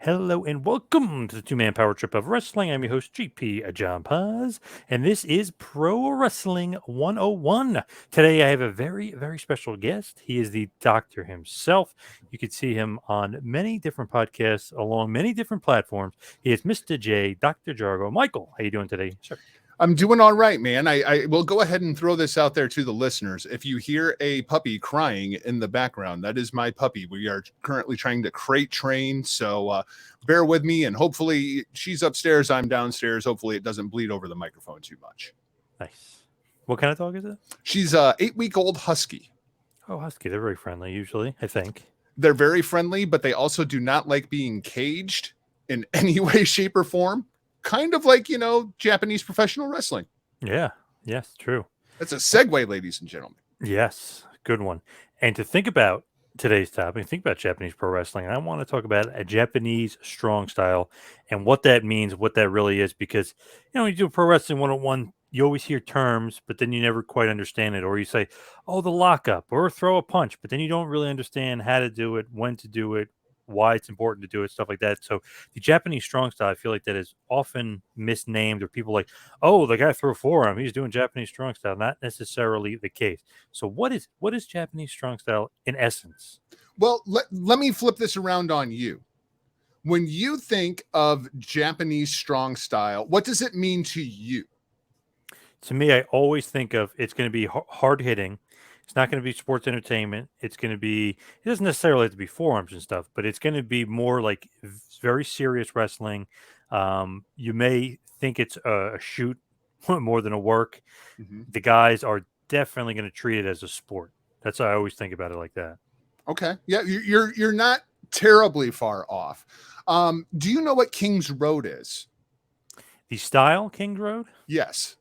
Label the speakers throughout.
Speaker 1: Hello and welcome to the two-man power trip of wrestling. I'm your host, GP John Poz, and this is Pro Wrestling 101. Today I have a very special guest. He is the doctor himself. You can see him on many different podcasts along many different platforms. He is Mr. J, Dr. Jargo. Michael, how you doing today, sir?
Speaker 2: I'm doing all right, man. I will go ahead and throw this out there to the listeners. If you hear a puppy crying in the background, that is my puppy. We are currently trying to crate train, so bear with me. And hopefully she's upstairs, I'm downstairs. Hopefully it doesn't bleed over the microphone too much.
Speaker 1: Nice. What kind of dog is it?
Speaker 2: She's a 8-week-old husky.
Speaker 1: Oh, husky. They're very friendly usually, I think.
Speaker 2: They're very friendly, but they also do not like being caged in any way, shape, or form. Kind of like, Japanese professional wrestling.
Speaker 1: Yeah. Yes, true.
Speaker 2: That's a segue, ladies and gentlemen.
Speaker 1: Yes, good one. And to think about today's topic, think about Japanese pro wrestling. And I want to talk about a Japanese strong style and what that means, what that really is. Because, when you do Pro Wrestling 101, you always hear terms, but then you never quite understand it. Or you say, oh, the lockup or throw a punch, but then you don't really understand how to do it, when to do it, why it's important to do it, stuff like that. So the Japanese strong style, I feel like that is often misnamed, or people like, oh, the guy threw a forearm, he's doing Japanese strong style. Not necessarily the case. So what is Japanese strong style in essence?
Speaker 2: Well, let me flip this around on you. When you think of Japanese strong style, what does it mean to you?
Speaker 1: To me, I always think of it's going to be hard hitting. It's not going to be sports entertainment. It's going to be, it doesn't necessarily have to be forearms and stuff, but it's going to be more like very serious wrestling. You may think it's a shoot more than a work.
Speaker 2: Mm-hmm.
Speaker 1: The guys are definitely going to treat it as a sport. That's how I always think about it, like that.
Speaker 2: Okay. Yeah, you're not terribly far off. Do you know what King's Road is?
Speaker 1: The style, King's Road?
Speaker 2: Yes.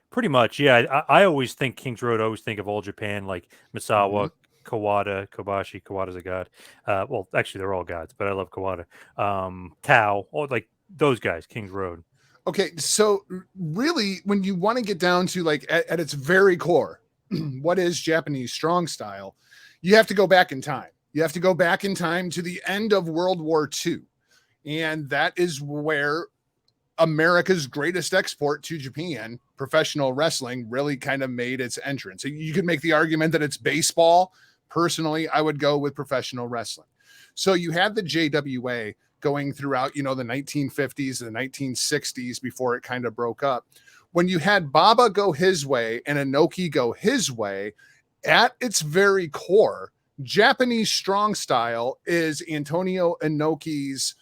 Speaker 1: Pretty much, yeah. I always think King's Road. I always think of All Japan, like Misawa, Kawada, Kobashi. Kawada's a god. Well, actually, they're all gods, but I love Kawada. Tao, all like those guys. King's Road.
Speaker 2: Okay, so really, when you want to get down to like at its very core, what is Japanese strong style? You have to go back in time. You have to go back in time to the end of World War II, and that is where America's greatest export to Japan, professional wrestling, really kind of made its entrance. You could make the argument that it's baseball. Personally, I would go with professional wrestling. So you had the JWA going throughout, the 1950s, the 1960s before it kind of broke up. When you had Baba go his way and Inoki go his way, at its very core, Japanese strong style is Antonio Inoki's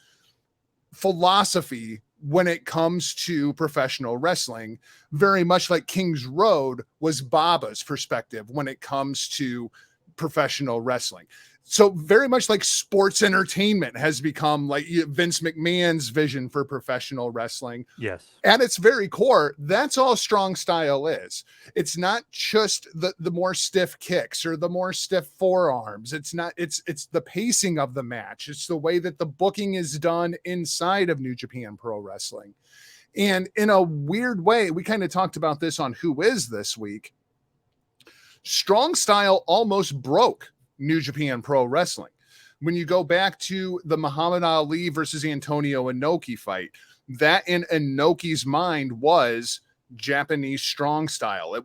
Speaker 2: philosophy when it comes to professional wrestling, very much like King's Road was Baba's perspective when it comes to professional wrestling. So very much like sports entertainment has become like Vince McMahon's vision for professional wrestling.
Speaker 1: Yes.
Speaker 2: At its very core, that's all strong style is. It's not just the more stiff kicks or the more stiff forearms. It's the pacing of the match. It's the way that the booking is done inside of New Japan Pro Wrestling. And in a weird way, we kind of talked about this on Who Is this week. Strong style almost broke New Japan Pro Wrestling. When you go back to the Muhammad Ali versus Antonio Inoki fight, that in Inoki's mind was Japanese strong style.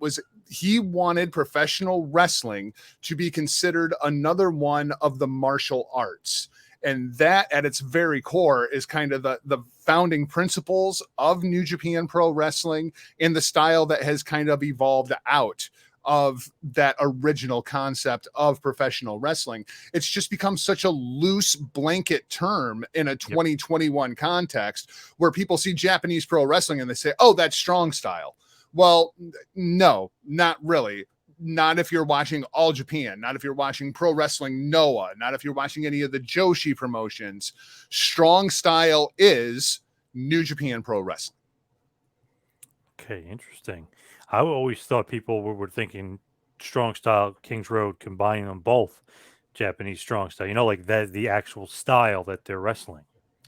Speaker 2: He wanted professional wrestling to be considered another one of the martial arts. And that at its very core is kind of the founding principles of New Japan Pro Wrestling and the style that has kind of evolved out of that original concept of professional wrestling. It's just become such a loose blanket term in a 2021 context where people see Japanese pro wrestling and they say, oh, that's strong style. Well, no, not really. Not if you're watching All Japan, not if you're watching Pro Wrestling Noah, not if you're watching any of the Joshi promotions. Strong style is New Japan Pro Wrestling.
Speaker 1: Okay, interesting. I always thought people were thinking strong style, King's Road, combining them both, Japanese strong style. Like that, the actual style that they're wrestling.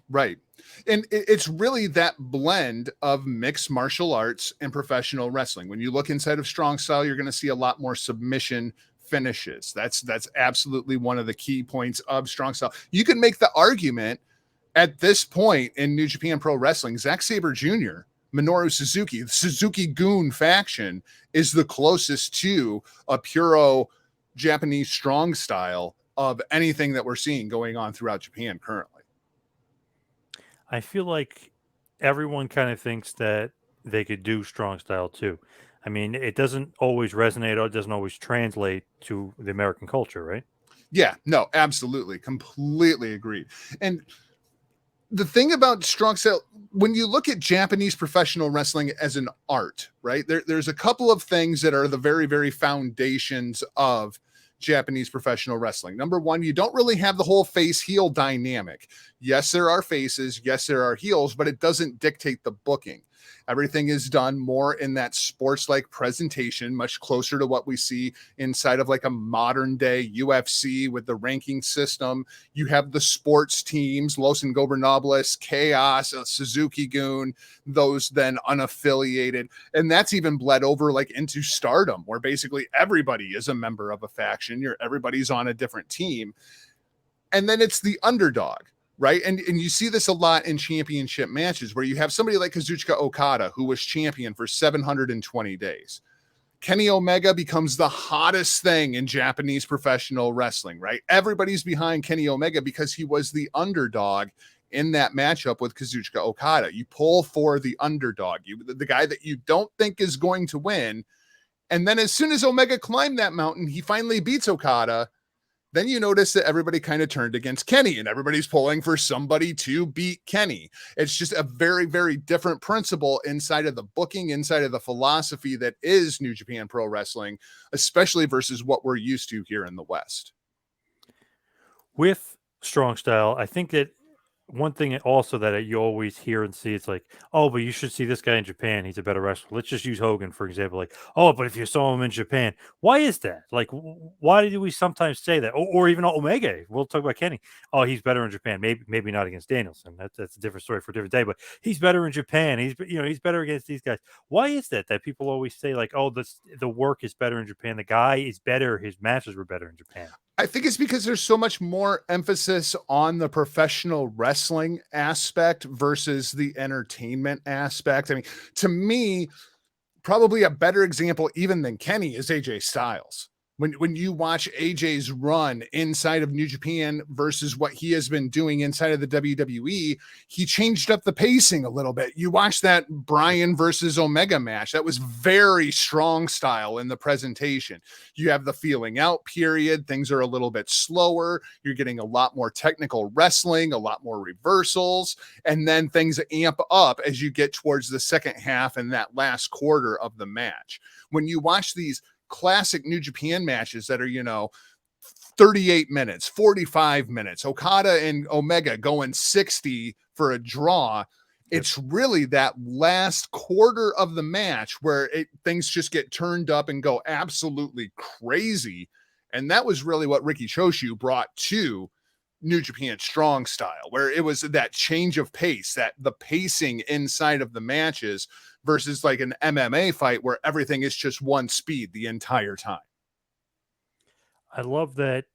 Speaker 2: Right. And it's really that blend of mixed martial arts and professional wrestling. When you look inside of strong style, you're going to see a lot more submission finishes. That's absolutely one of the key points of strong style. You can make the argument At this point in New Japan Pro Wrestling, Zack Sabre Jr., Minoru Suzuki, the Suzuki-gun faction is the closest to a puro Japanese strong style of anything that we're seeing going on throughout Japan currently.
Speaker 1: I feel like everyone kind of thinks that they could do strong style too. I mean, it doesn't always resonate or it doesn't always translate to the American culture, right?
Speaker 2: Yeah, no, absolutely. Completely agreed. And the thing about strong style, when you look at Japanese professional wrestling as an art, right? There's a couple of things that are the very, very foundations of Japanese professional wrestling. Number one, you don't really have the whole face heel dynamic. Yes, there are faces. Yes, there are heels, but it doesn't dictate the booking. Everything is done more in that sports like presentation, much closer to what we see inside of like a modern day UFC with the ranking system. You have the sports teams, Los Ingobernables, Chaos, Suzuki-gun, those then unaffiliated. And that's even bled over like into Stardom, where basically everybody is a member of a faction. Everybody's on a different team. And then it's the underdog, right? And you see this a lot in championship matches where you have somebody like Kazuchika Okada, who was champion for 720 days. Kenny Omega becomes the hottest thing in Japanese professional wrestling, right? Everybody's behind Kenny Omega because he was the underdog in that matchup with Kazuchika Okada. You pull for the underdog, the guy that you don't think is going to win. And then as soon as Omega climbed that mountain, he finally beats Okada. Then you notice that everybody kind of turned against Kenny and everybody's pulling for somebody to beat Kenny. It's just a very, very different principle inside of the booking, inside of the philosophy that is New Japan Pro Wrestling, especially versus what we're used to here in the West.
Speaker 1: With strong style, I think that one thing also that you always hear and see, it's like, oh, but you should see this guy in Japan. He's a better wrestler. Let's just use Hogan, for example. Like, oh, but if you saw him in Japan, why is that? Like, why do we sometimes say that? Or even Omega. We'll talk about Kenny. Oh, he's better in Japan. Maybe not against Danielson. That's a different story for a different day. But he's better in Japan. He's better against these guys. Why is that people always say like, oh, the work is better in Japan. The guy is better. His matches were better in Japan.
Speaker 2: I think it's because there's so much more emphasis on the professional wrestling aspect versus the entertainment aspect. I mean, to me, probably a better example even than Kenny is AJ Styles. When you watch AJ's run inside of New Japan versus what he has been doing inside of the WWE, he changed up the pacing a little bit. You watch that Bryan versus Omega match. That was very strong style in the presentation. You have the feeling out period. Things are a little bit slower. You're getting a lot more technical wrestling, a lot more reversals, and then things amp up as you get towards the second half and that last quarter of the match. When you watch these classic New Japan matches that are, 38 minutes, 45 minutes, Okada and Omega going 60 for a draw. It's really that last quarter of the match where things just get turned up and go absolutely crazy. And that was really what Riki Choshu brought to New Japan strong style, where it was that change of pace, that the pacing inside of the matches versus like an MMA fight where everything is just one speed the entire time.
Speaker 1: I love that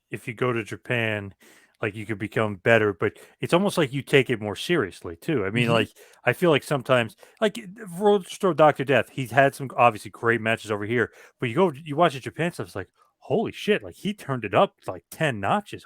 Speaker 1: if you go to Japan, like you could become better, but it's almost like you take it more seriously too. I mean,
Speaker 2: Mhm.
Speaker 1: like I feel like sometimes, like Roadstar Doctor Death, he's had some obviously great matches over here, but you watch the Japan stuff, it's like holy shit, like he turned it up like 10 notches.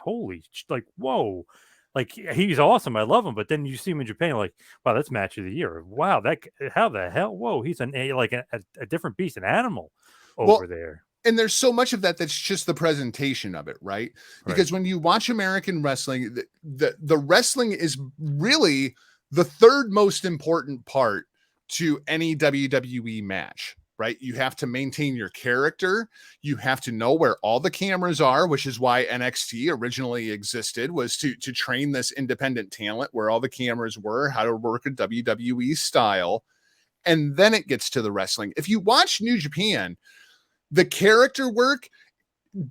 Speaker 1: Like whoa, like he's awesome. I love him, but then you see him in Japan, like wow, that's match of the year. Wow, how the hell? Whoa, he's a different beast, an animal
Speaker 2: Well,
Speaker 1: over there.
Speaker 2: and there's so much of that that's just the presentation of it, right?
Speaker 1: Right.
Speaker 2: Because when you watch American wrestling, the wrestling is really the third most important part to any WWE match, right? You have to maintain your character. You have to know where all the cameras are, which is why NXT originally existed, was to train this independent talent where all the cameras were, how to work a WWE style. And then it gets to the wrestling. If you watch New Japan, the character work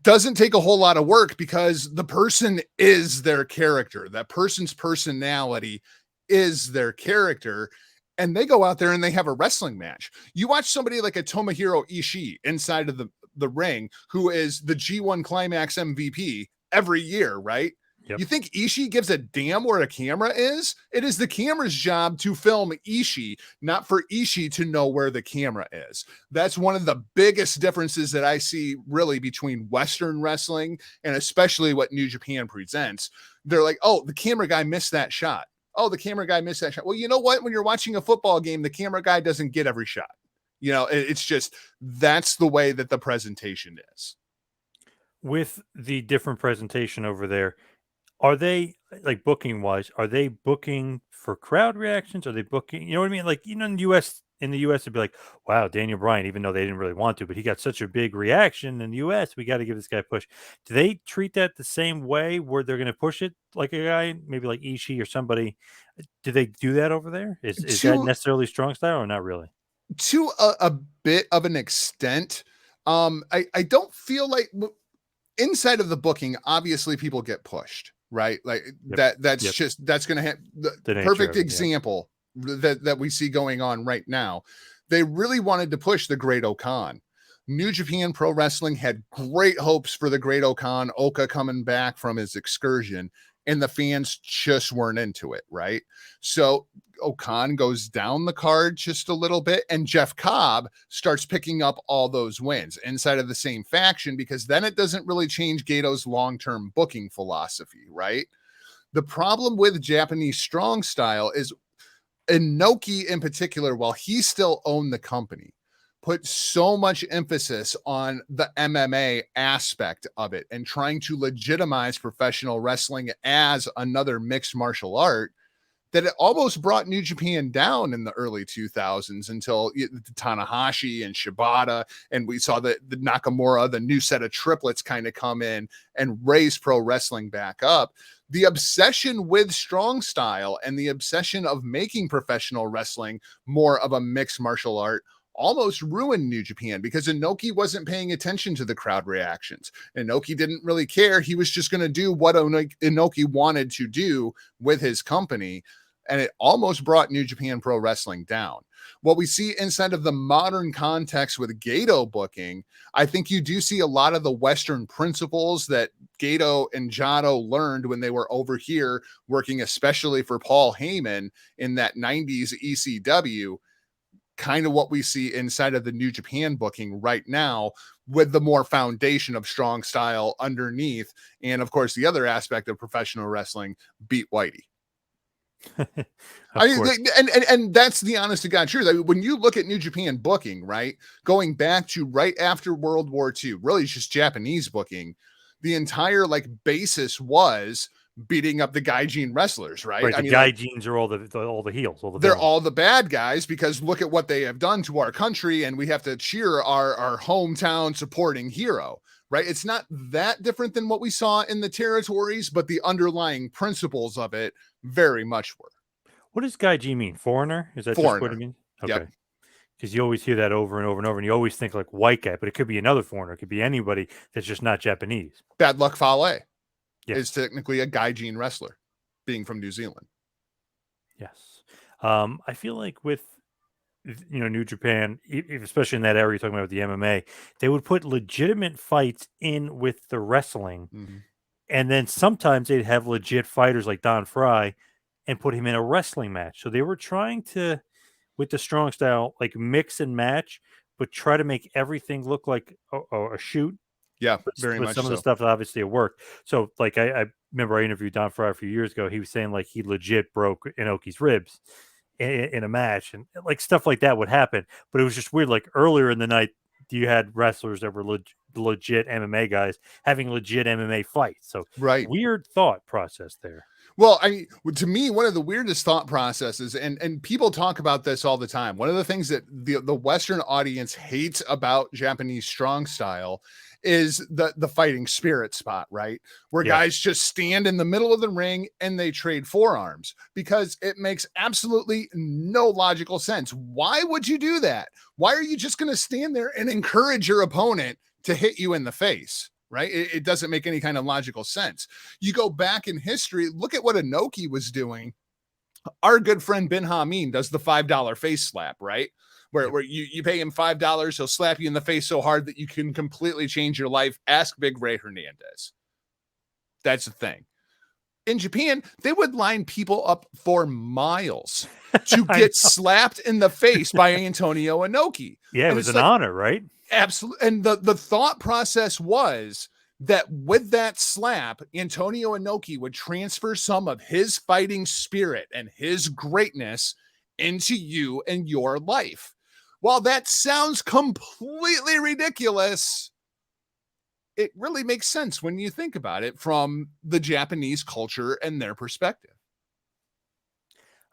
Speaker 2: doesn't take a whole lot of work because the person is their character. That person's personality is their character. And they go out there and they have a wrestling match. You watch somebody like a Tomohiro Ishii inside of the ring, who is the G1 Climax MVP every year, right?
Speaker 1: Yep.
Speaker 2: You think Ishii gives a damn where a camera is? It is the camera's job to film Ishii, not for Ishii to know where the camera is. That's one of the biggest differences that I see really between Western wrestling and especially what New Japan presents. They're like, oh, the camera guy missed that shot. Oh, the camera guy missed that shot. Well, you know what? When you're watching a football game, the camera guy doesn't get every shot. It's just that's the way that the presentation is.
Speaker 1: With the different presentation over there, are they like booking wise? Are they booking for crowd reactions? Are they booking? You know what I mean? Like in the U.S. In the U.S. it'd be like, wow, Daniel Bryan, even though they didn't really want to, but he got such a big reaction in the U.S. We got to give this guy a push. Do they treat that the same way, where they're going to push it like a guy, maybe like Ishii or somebody? Do they do that over there? Is that
Speaker 2: To
Speaker 1: necessarily strong style or not really?
Speaker 2: to a bit of an extent, I don't feel like inside of the booking, obviously people get pushed, right? Like
Speaker 1: Yep.
Speaker 2: that's
Speaker 1: Yep.
Speaker 2: just that's going to have the
Speaker 1: The nature
Speaker 2: perfect
Speaker 1: of it, yeah.
Speaker 2: example that we see going on right now. They really wanted to push the Great Okan. New Japan Pro Wrestling had great hopes for the Great Okan, Oka coming back from his excursion, and the fans just weren't into it, right? So Okan goes down the card just a little bit, and Jeff Cobb starts picking up all those wins inside of the same faction, because then it doesn't really change Gato's long-term booking philosophy, right? The problem with Japanese strong style is Inoki in particular, while he still owned the company, put so much emphasis on the MMA aspect of it and trying to legitimize professional wrestling as another mixed martial art that it almost brought New Japan down in the early 2000s until Tanahashi and Shibata, and we saw the Nakamura, the new set of triplets kind of come in and raise pro wrestling back up. The obsession with strong style and the obsession of making professional wrestling more of a mixed martial art almost ruined New Japan, because Inoki wasn't paying attention to the crowd reactions. Inoki didn't really care. He was just going to do what Inoki wanted to do with his company. And it almost brought New Japan Pro Wrestling down. What we see inside of the modern context with Gato booking, I think you do see a lot of the Western principles that Gato and Jado learned when they were over here working, especially for Paul Heyman in that 90s ECW, kind of what we see inside of the New Japan booking right now, with the more foundation of strong style underneath. And of course, the other aspect of professional wrestling, beat Whitey.
Speaker 1: Of course.
Speaker 2: And that's the honest to God truth. I mean, when you look at New Japan booking, right, going back to right after World War II, really just Japanese booking, the entire like basis was beating up the gaijin wrestlers, right?
Speaker 1: Right,
Speaker 2: I
Speaker 1: the
Speaker 2: mean, like,
Speaker 1: gaijins are all the heels, all the
Speaker 2: they're
Speaker 1: villains.
Speaker 2: all the bad guys because look at what they have done to our country, and we have to cheer our hometown supporting hero, right? It's not that different than what we saw in the territories, but the underlying principles of it very much were.
Speaker 1: What does gaijin mean? Foreigner? Is that just what it
Speaker 2: Foreigner.
Speaker 1: means?
Speaker 2: Yep.
Speaker 1: Okay. Because you always hear that over and over and over, and you always think like white guy, but it could be another foreigner. It could be anybody that's just not Japanese.
Speaker 2: Bad Luck Fale
Speaker 1: Yeah.
Speaker 2: is technically a gaijin wrestler, being from New Zealand.
Speaker 1: Yes. I feel like with New Japan, especially in that area you're talking about with the MMA, they would put legitimate fights in with the wrestling,
Speaker 2: Mhm.
Speaker 1: and then sometimes they'd have legit fighters like Don Fry and put him in a wrestling match. So they were trying to, with the strong style, like mix and match, but try to make everything look like a shoot.
Speaker 2: Yeah,
Speaker 1: But
Speaker 2: very
Speaker 1: with
Speaker 2: much
Speaker 1: some of the
Speaker 2: so.
Speaker 1: stuff, obviously, it worked. So, like, I remember I interviewed Don Fryer a few years ago. He was saying, like, he legit broke Inoki's ribs in a match, and like stuff like that would happen. But it was just weird. Like earlier in the night, you had wrestlers that were legit MMA guys having legit MMA fights. So
Speaker 2: Right.
Speaker 1: weird thought process there.
Speaker 2: Well, I mean, to me, one of the weirdest thought processes, and people talk about this all the time. One of the things that the Western audience hates about Japanese strong style is the fighting spirit spot, right? Where
Speaker 1: Yeah.
Speaker 2: guys just stand in the middle of the ring and they trade forearms, because it makes absolutely no logical sense. Why would you do that? Why are you just going to stand there and encourage your opponent to hit you in the face? Right? It doesn't make any kind of logical sense. You go back in history, look at what Inoki was doing. Our good friend Ben Hamin does the $5 face slap, right? Where,
Speaker 1: Yep.
Speaker 2: where you pay him $5, he'll slap you in the face so hard that you can completely change your life. Ask Big Ray Hernandez. That's the thing. in Japan, they would line people up for miles to
Speaker 1: I
Speaker 2: get slapped in the face by Antonio Inoki.
Speaker 1: Yeah, it
Speaker 2: And
Speaker 1: was
Speaker 2: it's
Speaker 1: an
Speaker 2: like,
Speaker 1: honor, right?
Speaker 2: absolutely. And the thought process was that with that slap, Antonio Inoki would transfer some of his fighting spirit and his greatness into you and your life. While that sounds completely ridiculous, it really makes sense when you think about it from the Japanese culture and their perspective.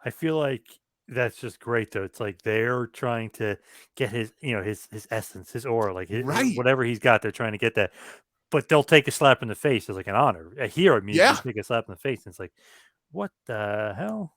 Speaker 1: I feel like that's just great though. It's like they're trying to get his, his essence, his aura, like
Speaker 2: Right.
Speaker 1: whatever he's got. They're trying to get that, but they'll take a slap in the face as like an honor. A hero means
Speaker 2: Yeah.
Speaker 1: you take a slap in the face, and it's like, what the hell?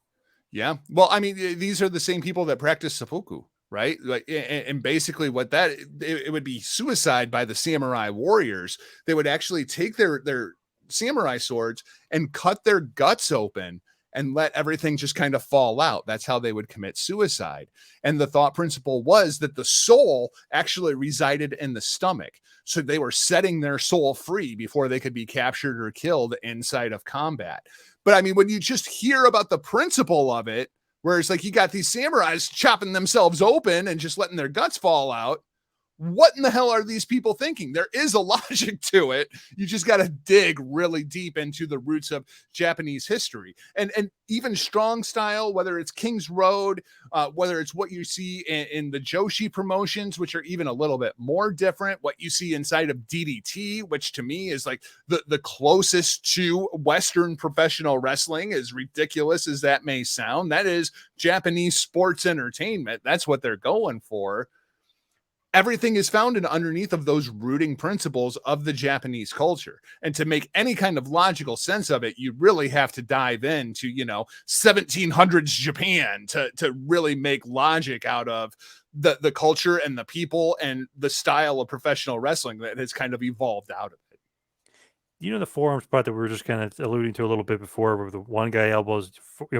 Speaker 2: Yeah. Well, I mean, these are the same people that practice seppuku, right? Like, and basically, what that it would be suicide by the samurai warriors. They would actually take their samurai swords and cut their guts open and let everything just kind of fall out. That's how they would commit suicide. And the thought principle was that the soul actually resided in the stomach. So they were setting their soul free before they could be captured or killed inside of combat. But I mean, when you just hear about the principle of it, where it's like you got these samurais chopping themselves open and just letting their guts fall out, what in the hell are these people thinking? There is a logic to it. You just got to dig really deep into the roots of Japanese history. And even strong style, whether it's King's Road, whether it's what you see in the Joshi promotions, which are even a little bit more different, what you see inside of DDT, which to me is like the closest to Western professional wrestling, as ridiculous as that may sound. That is Japanese sports entertainment. That's what they're going for. Everything is found in underneath of those rooting principles of the Japanese culture. And to make any kind of logical sense of it, you really have to dive into, 1700s Japan to really make logic out of the culture and the people and the style of professional wrestling that has kind of evolved out of it.
Speaker 1: The forearm spot that we were just kind of alluding to a little bit before, where the one guy elbows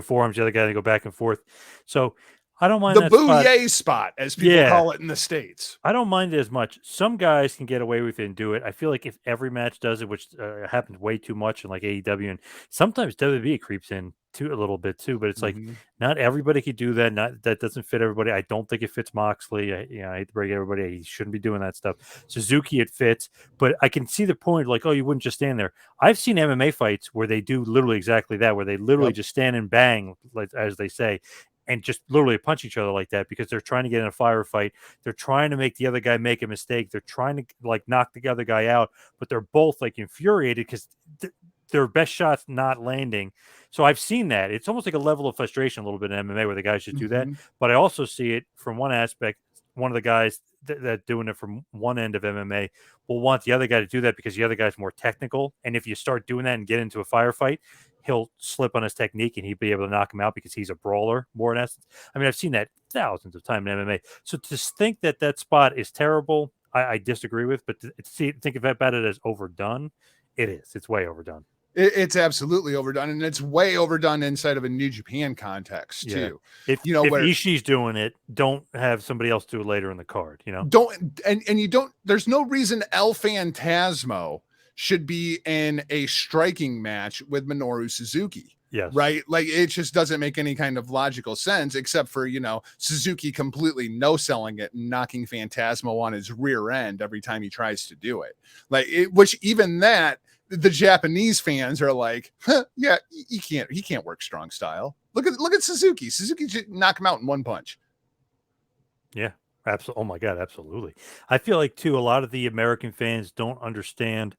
Speaker 1: forearms the other guy, they go back and forth. So I don't mind
Speaker 2: The
Speaker 1: that spot.
Speaker 2: bouye spot, as people
Speaker 1: Yeah,
Speaker 2: call it in the States.
Speaker 1: I don't mind it as much. Some guys can get away with it and do it. I feel like if every match does it, which happens way too much in like AEW, and sometimes WWE creeps in too a little bit too. But it's like
Speaker 2: Mhm.
Speaker 1: not everybody can do that. Not that doesn't fit everybody. I don't think it fits Moxley. I hate to break everybody. He shouldn't be doing that stuff. Suzuki, it fits, but I can see the point. Like, oh, you wouldn't just stand there. I've seen MMA fights where they do literally exactly that, where they literally
Speaker 2: Yep.
Speaker 1: just stand and bang, like as they say, and just literally punch each other like that because they're trying to get in a firefight. They're trying to make the other guy make a mistake. They're trying to like knock the other guy out, but they're both like infuriated because their best shots not landing. So I've seen that. It's almost like a level of frustration a little bit in MMA where the guys just do that.
Speaker 2: Mhm.
Speaker 1: But I also see it from one aspect. One of the guys that doing it from one end of MMA will want the other guy to do that because the other guy's more technical. And if you start doing that and get into a firefight, he'll slip on his technique and he'd be able to knock him out because he's a brawler more in essence. I mean, I've seen that thousands of times in MMA. So to think that that spot is terrible, I disagree with. But to think about it as overdone, it is. It's way overdone.
Speaker 2: It's absolutely overdone, and it's way overdone inside of a New Japan context
Speaker 1: Yeah.
Speaker 2: too.
Speaker 1: If
Speaker 2: Where
Speaker 1: Ishii's doing it, don't have somebody else do it later in the card.
Speaker 2: don't and you don't. There's no reason El Phantasmo should be in a striking match with Minoru Suzuki.
Speaker 1: Yes.
Speaker 2: Right? Like it just doesn't make any kind of logical sense, except for, Suzuki completely no selling it and knocking Phantasmo on his rear end every time he tries to do it. Which even that, the Japanese fans are like, huh, yeah, he can't work strong style. Look at Suzuki. Suzuki just knock him out in one punch.
Speaker 1: Yeah. Absolutely. Oh my God. Absolutely. I feel like too, a lot of the American fans don't understand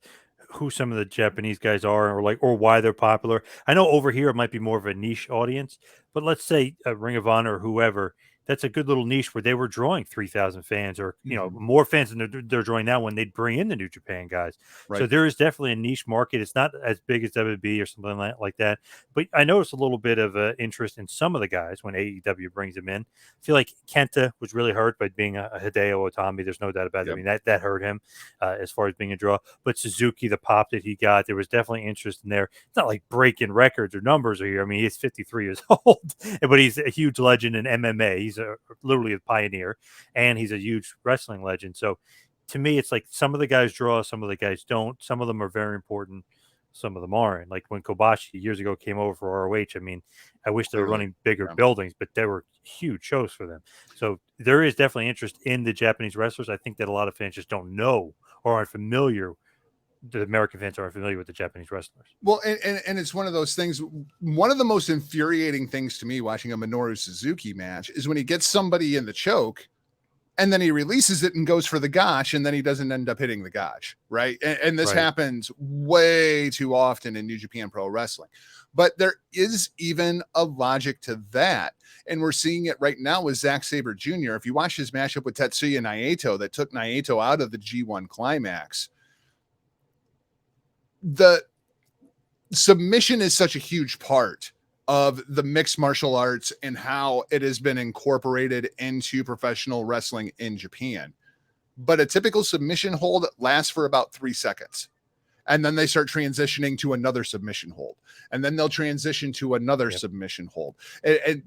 Speaker 1: who some of the Japanese guys are or why they're popular. I know over here it might be more of a niche audience, but let's say a Ring of Honor or whoever, that's a good little niche where they were drawing 3,000 fans or,
Speaker 2: Mhm.
Speaker 1: more fans than they're drawing now when they'd bring in the New Japan guys. So
Speaker 2: Right.
Speaker 1: there is definitely a niche market. It's not as big as WB or something like that. But I noticed a little bit of interest in some of the guys when AEW brings them in. I feel like Kenta was really hurt by being a Hideo Itami. There's no doubt about it. I
Speaker 2: Yep.
Speaker 1: mean, that hurt him as far as being a draw. But Suzuki, the pop that he got, there was definitely interest in there. It's not like breaking records or numbers here. I mean, he's 53 years old, but he's a huge legend in MMA. He's literally a pioneer, and he's a huge wrestling legend. So to me, it's like some of the guys draw, some of the guys don't. Some of them are very important. some of them aren't. Like when Kobashi years ago came over for ROH, I mean, I wish they were
Speaker 2: Clearly.
Speaker 1: running bigger
Speaker 2: Yeah.
Speaker 1: buildings, but they were huge shows for them. So there is definitely interest in the Japanese wrestlers. I think that a lot of fans just don't know or aren't familiar. The American fans aren't familiar with the Japanese wrestlers.
Speaker 2: Well, and it's one of those things. One of the most infuriating things to me watching a Minoru Suzuki match is when he gets somebody in the choke and then he releases it and goes for the gosh, and then he doesn't end up hitting the gosh, right? And this
Speaker 1: Right.
Speaker 2: happens way too often in New Japan Pro Wrestling. But there is even a logic to that. And we're seeing it right now with Zack Sabre Jr. If you watch his matchup with Tetsuya Naito that took Naito out of the G1 Climax, the submission is such a huge part of the mixed martial arts and how it has been incorporated into professional wrestling in Japan. But a typical submission hold lasts for about 3 seconds. And then they start transitioning to another submission hold. And then they'll transition to another submission hold.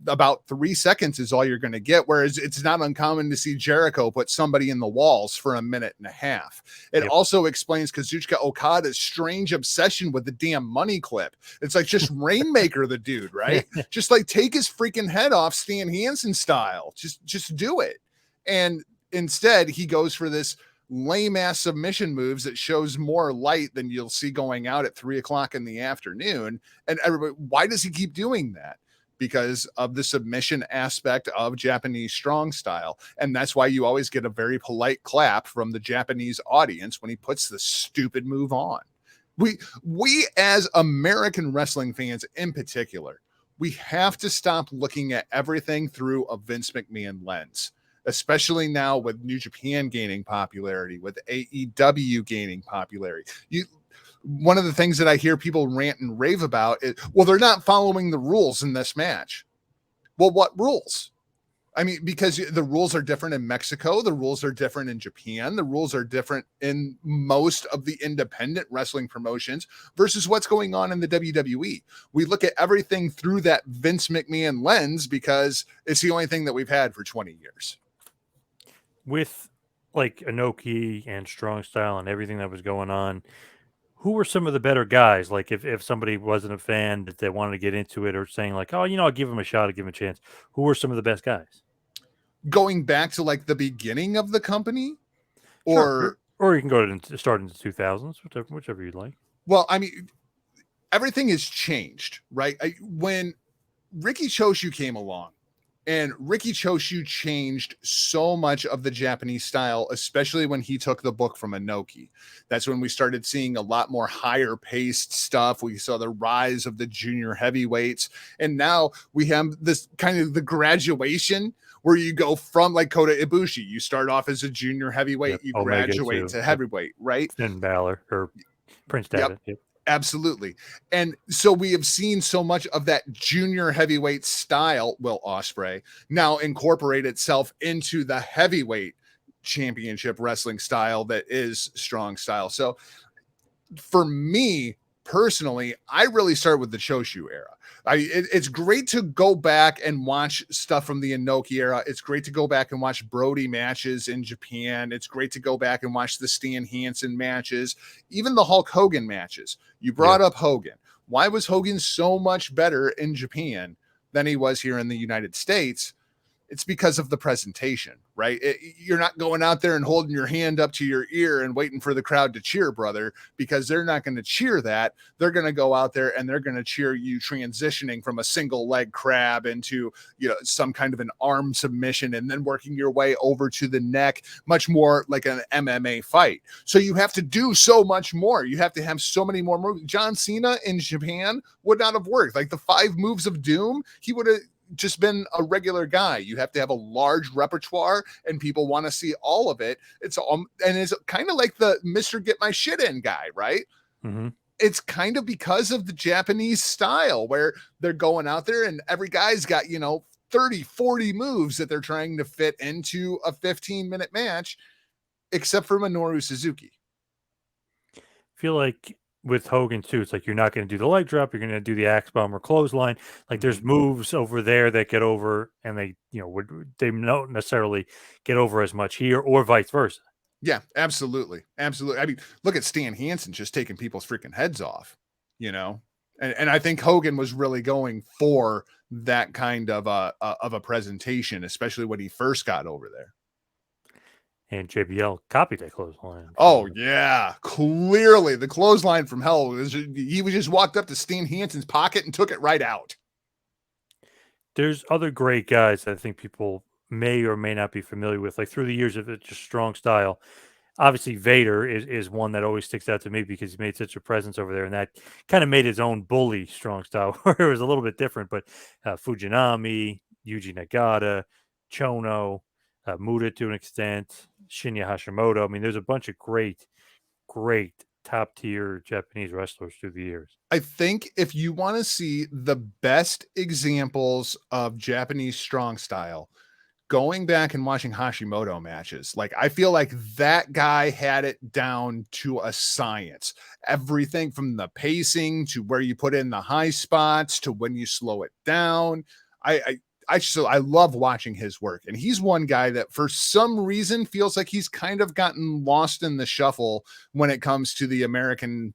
Speaker 2: About 3 seconds is all you're going to get. Whereas it's not uncommon to see Jericho put somebody in the walls for a minute and a half. It also explains Kazuchika Okada's strange obsession with the damn money clip. It's like just Rainmaker the dude, right? Just like take his freaking head off Stan Hansen style. Just do it. And instead he goes for this lame ass submission moves that shows more light than you'll see going out at 3:00 in the afternoon. And everybody, why does he keep doing that? Because of the submission aspect of Japanese strong style. And that's why you always get a very polite clap from the Japanese audience when he puts the stupid move on. We as American wrestling fans in particular, we have to stop looking at everything through a Vince McMahon lens, especially now with New Japan gaining popularity, with AEW gaining popularity. One of the things that I hear people rant and rave about is, well, they're not following the rules in this match. Well, what rules? I mean, because the rules are different in Mexico, the rules are different in Japan, the rules are different in most of the independent wrestling promotions versus what's going on in the WWE. We look at everything through that Vince McMahon lens because it's the only thing that we've had for 20 years.
Speaker 1: With like Inoki and Strong Style and everything that was going on, who were some of the better guys? Like if somebody wasn't a fan that they wanted to get into it or saying like, oh, I'll give him a shot, I'll give him a chance. Who were some of the best guys?
Speaker 2: Going back to like the beginning of the company, or
Speaker 1: you can go to start in the 2000s, whichever you'd like.
Speaker 2: Well, I mean, everything has changed, right? When Ricky Choshu came along, and Ricky Choshu changed so much of the Japanese style, especially when he took the book from Inoki. That's when we started seeing a lot more higher paced stuff. We saw the rise of the junior heavyweights. And now we have this kind of the graduation where you go from like Kota Ibushi. You start off as a junior heavyweight, you graduate to heavyweight, right?
Speaker 1: Finn Balor or Prince Devitt. Yep.
Speaker 2: Absolutely. And so we have seen so much of that junior heavyweight style, Will Ospreay, now incorporate itself into the heavyweight championship wrestling style that is strong style. So for me personally, I really start with the Choshu era. It's great to go back and watch stuff from the Inoki era. It's great to go back and watch Brody matches in Japan. It's great to go back and watch the Stan Hansen matches, even the Hulk Hogan matches. You brought up Hogan. Why was Hogan so much better in Japan than he was here in the United States? It's because of the presentation, right? You're not going out there and holding your hand up to your ear and waiting for the crowd to cheer, brother, because they're not going to cheer that. They're going to go out there and they're going to cheer you transitioning from a single leg crab into, some kind of an arm submission and then working your way over to the neck, much more like an MMA fight. So you have to do so much more. You have to have so many more moves. John Cena in Japan would not have worked. Like the 5 moves of doom, he would have just been a regular guy. You have to have a large repertoire and people want to see all of it. It's kind of like the Mr. Get My Shit In guy, right?
Speaker 1: Mm-hmm.
Speaker 2: It's kind of because of the Japanese style where they're going out there and every guy's got, 30, 40 moves that they're trying to fit into a 15-minute match, except for Minoru Suzuki.
Speaker 1: I feel like with Hogan too, it's like you're not going to do the leg drop, you're going to do the axe bomb or clothesline. Like there's moves over there that get over, and they don't necessarily get over as much here, or vice versa.
Speaker 2: Yeah, absolutely. I mean, look at Stan Hansen just taking people's freaking heads off. you know. And I think Hogan was really going for that kind of a presentation, especially when he first got over there.
Speaker 1: And JBL copied that clothesline.
Speaker 2: Oh yeah, clearly the clothesline from hell was he just walked up to Steen Hansen's pocket and took it right out.
Speaker 1: There's other great guys that I think people may or may not be familiar with, like through the years of it, just strong style. Obviously, Vader is one that always sticks out to me because he made such a presence over there, and that kind of made his own bully strong style, where it was a little bit different. But Fujinami, Yuji Nagata, Chono, Muda to an extent, Shinya Hashimoto. I mean, there's a bunch of great top tier Japanese wrestlers through the years.
Speaker 2: I think if you want to see the best examples of Japanese strong style, going back and watching Hashimoto matches, like I feel like that guy had it down to a science. Everything from the pacing to where you put in the high spots to when you slow it down. I love watching his work, and he's one guy that for some reason feels like he's kind of gotten lost in the shuffle when it comes to the American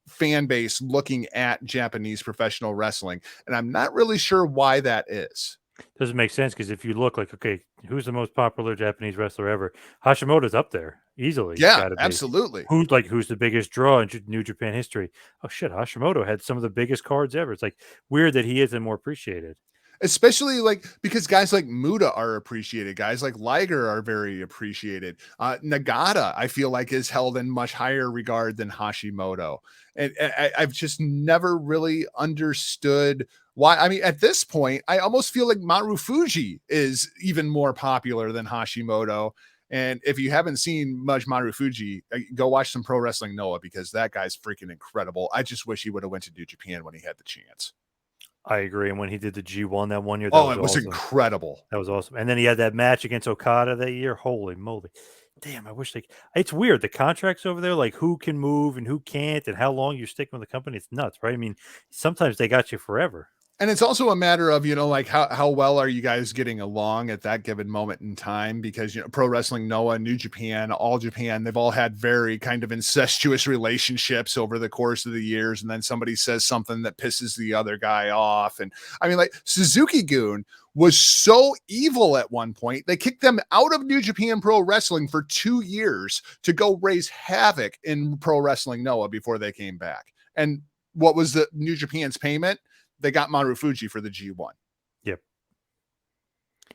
Speaker 2: fan base looking at Japanese professional wrestling, and I'm not really sure why that is.
Speaker 1: Doesn't make sense because if you look like, okay, who's the most popular Japanese wrestler ever? Hashimoto's up there easily.
Speaker 2: Yeah,
Speaker 1: Got to be.
Speaker 2: absolutely.
Speaker 1: Who's the biggest draw in New Japan history? Oh shit, Hashimoto had some of the biggest cards ever. It's like weird that he isn't more appreciated.
Speaker 2: Especially like because guys like Muda are appreciated, guys like Liger are very appreciated. Nagata, I feel like, is held in much higher regard than Hashimoto, and I've just never really understood why. I mean, at this point, I almost feel like Marufuji is even more popular than Hashimoto. And if you haven't seen much Marufuji, go watch some Pro Wrestling Noah because that guy's freaking incredible. I just wish he would have went to New Japan when he had the chance.
Speaker 1: I agree. And when he did the G1 that one year, that
Speaker 2: Oh,
Speaker 1: was
Speaker 2: it was
Speaker 1: awesome.
Speaker 2: incredible.
Speaker 1: That was awesome. And then he had that match against Okada that year. Holy moly. Damn, I wish it's weird. The contracts over there, like who can move and who can't and how long you're sticking with the company. It's nuts, right? I mean, sometimes they got you forever.
Speaker 2: And it's also a matter of, like how well are you guys getting along at that given moment in time? Because, Pro Wrestling Noah, New Japan, All Japan, they've all had very kind of incestuous relationships over the course of the years. And then somebody says something that pisses the other guy off. And I mean, like Suzuki-gun was so evil at one point, they kicked them out of New Japan Pro Wrestling for 2 years to go raise havoc in Pro Wrestling Noah before they came back. And what was the New Japan's payment? They got Marufuji for the G1.
Speaker 1: Yep.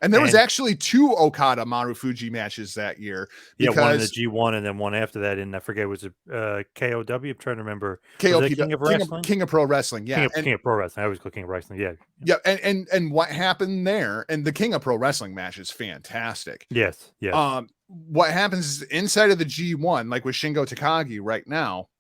Speaker 2: And there was actually 2 Okada Marufuji matches that year.
Speaker 1: Yeah, one in the G1 and then one after that in, I forget, was it KOW? I'm trying to remember.
Speaker 2: KOP,
Speaker 1: King of Wrestling?
Speaker 2: King of Pro Wrestling, yeah.
Speaker 1: King of Pro Wrestling. I always call King of Wrestling, yeah.
Speaker 2: Yeah, and what happened there, and the King of Pro Wrestling match is fantastic.
Speaker 1: Yes.
Speaker 2: What happens is inside of the G1, like with Shingo Takagi right now,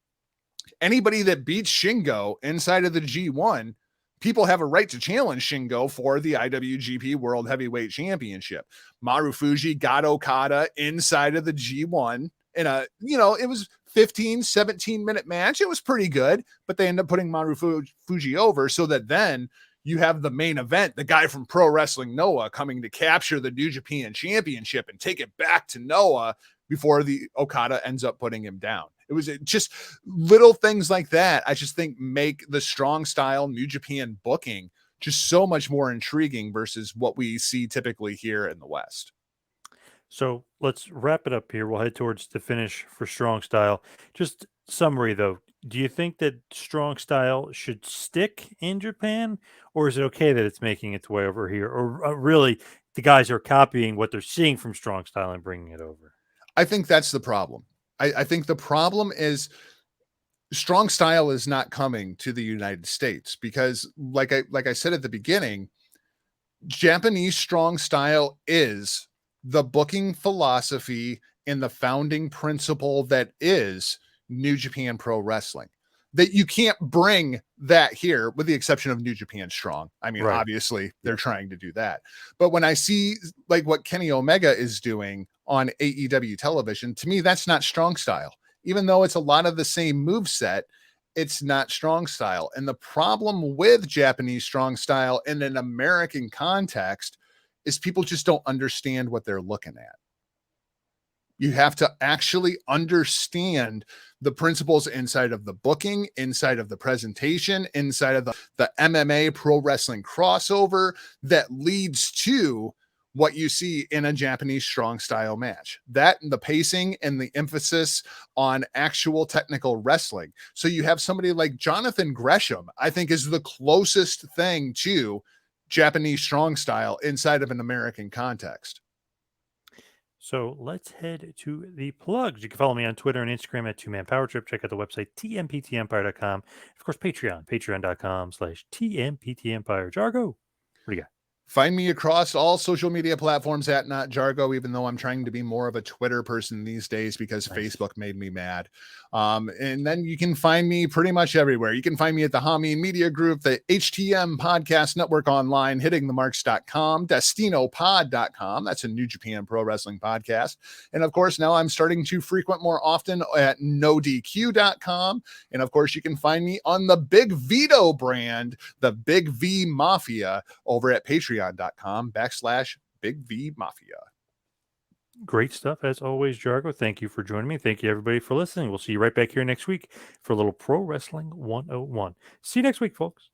Speaker 2: anybody that beats Shingo inside of the G1, people have a right to challenge Shingo for the IWGP World Heavyweight Championship. Marufuji got Okada inside of the G1 in a, it was 15, 17-minute match. It was pretty good, but they end up putting Marufuji over so that then you have the main event, the guy from Pro Wrestling Noah coming to capture the New Japan Championship and take it back to Noah before the Okada ends up putting him down. It was just little things like that. I just think make the strong style New Japan booking just so much more intriguing versus what we see typically here in the West.
Speaker 1: So let's wrap it up here. We'll head towards the finish for strong style. Just summary though. Do you think that strong style should stick in Japan, or is it okay that it's making its way over here? Or really the guys are copying what they're seeing from strong style and bringing it over?
Speaker 2: I think that's the problem. I think the problem is strong style is not coming to the United States because like I said at the beginning, Japanese strong style is the booking philosophy and the founding principle that is New Japan Pro Wrestling. That you can't bring that here with the exception of New Japan Strong. I mean, right. Obviously they're trying to do that. But when I see like what Kenny Omega is doing on AEW television, to me, that's not strong style. Even though it's a lot of the same moveset, it's not strong style. And the problem with Japanese strong style in an American context is people just don't understand what they're looking at. You have to actually understand the principles inside of the booking, inside of the presentation, inside of the MMA pro wrestling crossover that leads to what you see in a Japanese strong style match. That and the pacing and the emphasis on actual technical wrestling. So you have somebody like Jonathan Gresham, I think is the closest thing to Japanese strong style inside of an American context.
Speaker 1: So let's head to the plugs. You can follow me on Twitter and Instagram at Two Man Power Trip. Check out the website, tmptempire.com. Of course, Patreon, patreon.com/tmptempire. Jargo, what do you got?
Speaker 2: Find me across all social media platforms at Not Jargo, even though I'm trying to be more of a Twitter person these days because
Speaker 1: Nice.
Speaker 2: Facebook made me mad. And then you can find me pretty much everywhere. You can find me at the Hamin Media Group, the HTM Podcast Network Online, hittingthemarks.com, destinopod.com. That's a New Japan Pro Wrestling podcast. And of course, now I'm starting to frequent more often at nodq.com. And of course, you can find me on the Big Vito brand, the Big V Mafia, over at patreon.com/Big V Mafia.
Speaker 1: Great stuff as always, Jargo. Thank you for joining me. Thank you, everybody, for listening. We'll see you right back here next week for a little Pro Wrestling 101. See you next week, folks.